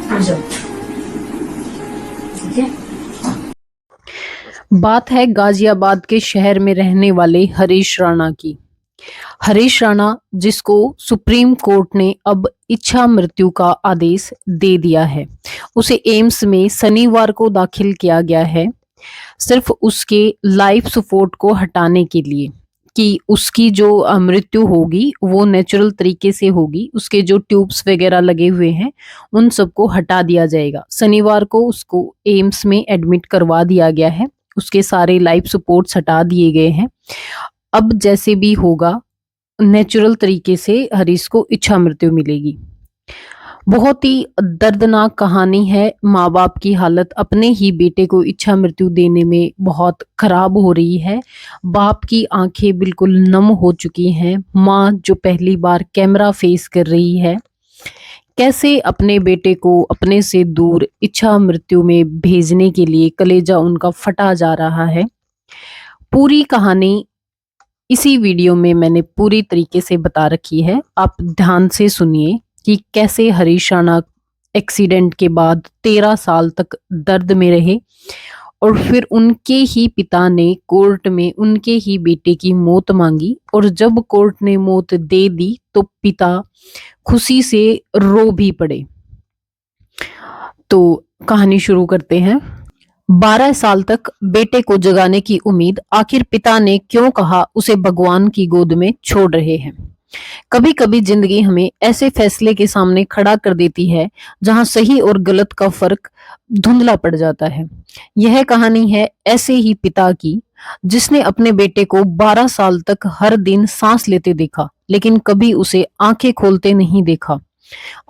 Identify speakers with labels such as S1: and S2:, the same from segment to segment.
S1: हो जाओ। ठीक है।
S2: बात है गाजियाबाद के शहर में रहने वाले हरीश राणा की। हरीश राणा जिसको सुप्रीम कोर्ट ने अब इच्छा मृत्यु का आदेश दे दिया है, उसे एम्स में शनिवार को दाखिल किया गया है, सिर्फ उसके लाइफ सपोर्ट को हटाने के लिए कि उसकी जो मृत्यु होगी वो नेचुरल तरीके से होगी। उसके जो ट्यूब्स वगैरह लगे हुए हैं उन सबको हटा दिया जाएगा। शनिवार को उसको एम्स में एडमिट करवा दिया गया है, उसके सारे लाइफ सपोर्ट्स हटा दिए गए हैं। अब जैसे भी होगा नेचुरल तरीके से हरीश को इच्छा मृत्यु मिलेगी। बहुत ही दर्दनाक कहानी है। माँ बाप की हालत अपने ही बेटे को इच्छा मृत्यु देने में बहुत खराब हो रही है। बाप की आंखें बिल्कुल नम हो चुकी हैं। माँ जो पहली बार कैमरा फेस कर रही है, कैसे अपने बेटे को अपने से दूर इच्छा मृत्यु में भेजने के लिए कलेजा उनका फटा जा रहा है। पूरी कहानी इसी वीडियो में मैंने पूरी तरीके से बता रखी है, आप ध्यान से सुनिए कि कैसे हरीश राणा एक्सीडेंट के बाद 13 साल तक दर्द में रहे और फिर उनके ही पिता ने कोर्ट में उनके ही बेटे की मौत मांगी, और जब कोर्ट ने मौत दे दी तो पिता खुशी से रो भी पड़े। तो कहानी शुरू करते हैं। 12 साल तक बेटे को जगाने की उम्मीद, आखिर पिता ने क्यों कहा उसे भगवान की गोद में छोड़ रहे हैं। कभी कभी जिंदगी हमें ऐसे फैसले के सामने खड़ा कर देती है जहां सही और गलत का फर्क धुंधला पड़ जाता है। यह कहानी है ऐसे ही पिता की जिसने अपने बेटे को 12 साल तक हर दिन सांस लेते देखा, लेकिन कभी उसे आंखें खोलते नहीं देखा।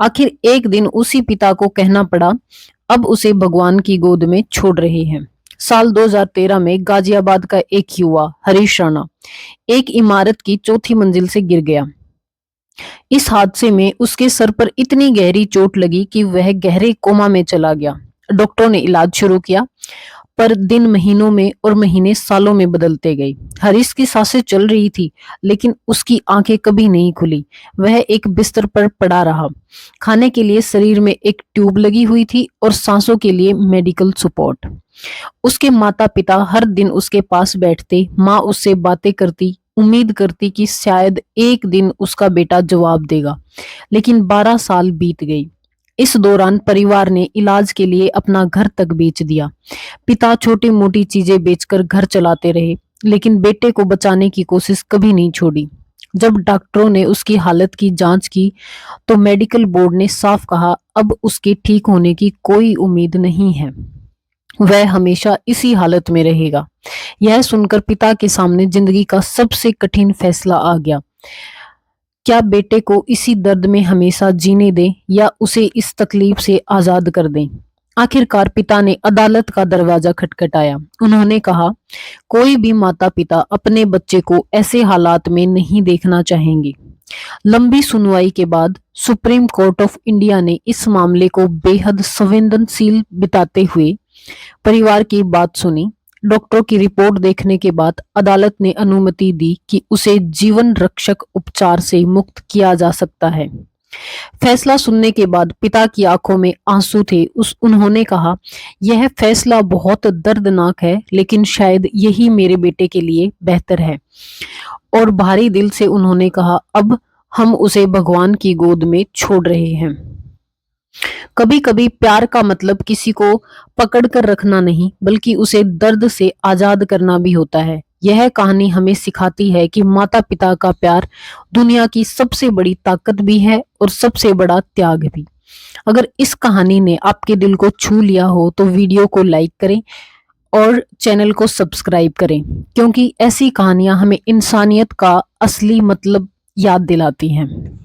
S2: आखिर एक दिन उसी पिता को कहना पड़ा, अब उसे भगवान की गोद में छोड़ रहे हैं। साल 2013 में गाजियाबाद का एक युवा हरीश राणा एक इमारत की चौथी मंजिल से गिर गया। इस हादसे में उसके सर पर इतनी गहरी चोट लगी कि वह गहरे कोमा में चला गया। डॉक्टरों ने इलाज शुरू किया, पर दिन महीनों में और महीने सालों में बदलते गए। हरीश की सांसें चल रही थी, लेकिन उसकी आंखें कभी नहीं खुली। वह एक बिस्तर पर पड़ा रहा। खाने के लिए शरीर में एक ट्यूब लगी हुई थी और सांसों के लिए मेडिकल सपोर्ट। उसके माता पिता हर दिन उसके पास बैठते, माँ उससे बातें करती, उम्मीद करती कि शायद एक दिन उसका बेटा जवाब देगा। लेकिन 12 साल बीत गई। इस दौरान परिवार ने इलाज के लिए अपना घर तक बेच दिया। पिता छोटी मोटी चीजें बेचकर घर चलाते रहे, लेकिन बेटे को बचाने की कोशिश कभी नहीं छोड़ी। जब डॉक्टरों ने उसकी हालत की जांच की तो मेडिकल बोर्ड ने साफ कहा, अब उसके ठीक होने की कोई उम्मीद नहीं है, वह हमेशा इसी हालत में रहेगा। यह सुनकर पिता के सामने जिंदगी का सबसे कठिन फैसला आ गया। क्या बेटे को इसी दर्द में हमेशा जीने दें या उसे इस तकलीफ से आजाद कर दें। आखिरकार पिता ने अदालत का दरवाजा खटखटाया। उन्होंने कहा, कोई भी माता पिता अपने बच्चे को ऐसे हालात में नहीं देखना चाहेंगे। लंबी सुनवाई के बाद सुप्रीम कोर्ट ऑफ इंडिया ने इस मामले को बेहद संवेदनशील बताते हुए परिवार की बात सुनी। डॉक्टरों की रिपोर्ट देखने के बाद अदालत ने अनुमति दी कि उसे जीवन रक्षक उपचार से मुक्त किया जा सकता है। फैसला सुनने के बाद पिता की आंखों में आंसू थे। उन्होंने कहा, यह फैसला बहुत दर्दनाक है, लेकिन शायद यही मेरे बेटे के लिए बेहतर है। और भारी दिल से उन्होंने कहा, अब हम उसे भगवान की गोद में छोड़ रहे हैं। कभी कभी प्यार का मतलब किसी को पकड़ कर रखना नहीं, बल्कि उसे दर्द से आजाद करना भी होता है। यह कहानी हमें सिखाती है कि माता पिता का प्यार दुनिया की सबसे बड़ी ताकत भी है और सबसे बड़ा त्याग भी। अगर इस कहानी ने आपके दिल को छू लिया हो तो वीडियो को लाइक करें और चैनल को सब्सक्राइब करें, क्योंकि ऐसी कहानियां हमें इंसानियत का असली मतलब याद दिलाती हैं।